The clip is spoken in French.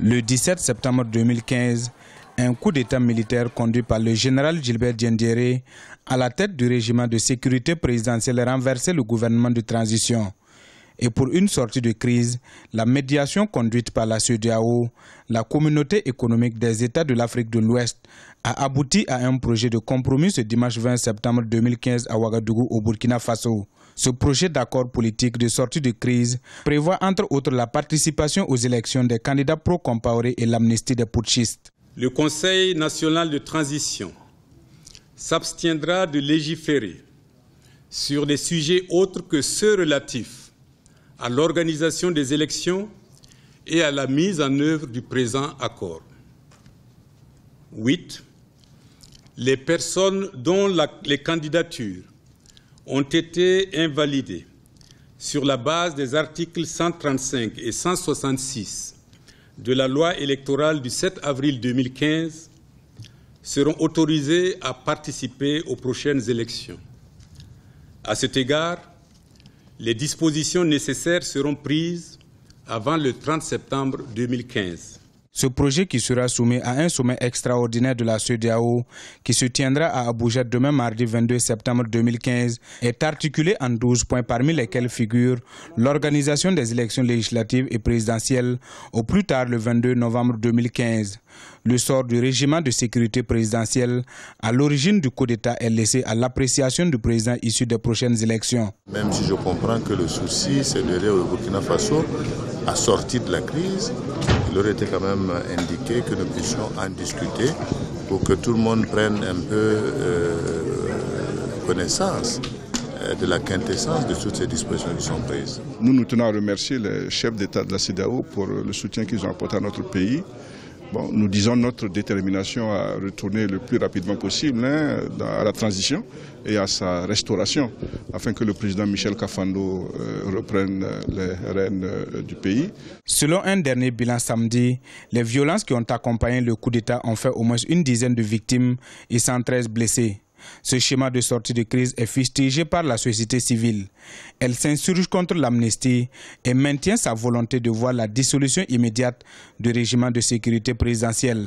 Le 17 septembre 2015, un coup d'État militaire conduit par le général Gilbert Diendéré à la tête du régiment de sécurité présidentielle renversait le gouvernement de transition. Et pour une sortie de crise, la médiation conduite par la CEDEAO, la communauté économique des États de l'Afrique de l'Ouest, a abouti à un projet de compromis ce dimanche 20 septembre 2015 à Ouagadougou au Burkina Faso. Ce projet d'accord politique de sortie de crise prévoit entre autres la participation aux élections des candidats pro-Compaoré et l'amnistie des putschistes. Le Conseil national de transition s'abstiendra de légiférer sur des sujets autres que ceux relatifs à l'organisation des élections et à la mise en œuvre du présent accord. 8. Les personnes dont les candidatures ont été invalidées sur la base des articles 135 et 166 de la loi électorale du 7 avril 2015 seront autorisées à participer aux prochaines élections. À cet égard, les dispositions nécessaires seront prises avant le 30 septembre 2015. Ce projet qui sera soumis à un sommet extraordinaire de la CEDEAO qui se tiendra à Abuja demain mardi 22 septembre 2015 est articulé en 12 points parmi lesquels figure l'organisation des élections législatives et présidentielles au plus tard le 22 novembre 2015. Le sort du régiment de sécurité présidentielle à l'origine du coup d'État est laissé à l'appréciation du président issu des prochaines élections. Même si je comprends que le souci, c'est d'aider le Burkina Faso à sortir de la crise, il aurait été quand même indiqué que nous puissions en discuter pour que tout le monde prenne un peu connaissance de la quintessence de toutes ces dispositions qui sont prises. Nous tenons à remercier les chefs d'État de la CEDEAO pour le soutien qu'ils ont apporté à notre pays. Bon, nous disons notre détermination à retourner le plus rapidement possible à la transition et à sa restauration, afin que le président Michel Kafando reprenne les rênes du pays. Selon un dernier bilan samedi, les violences qui ont accompagné le coup d'État ont fait au moins une dizaine de victimes et 113 blessés. Ce schéma de sortie de crise est fustigé par la société civile. Elle s'insurge contre l'amnistie et maintient sa volonté de voir la dissolution immédiate du régime de sécurité présidentielle.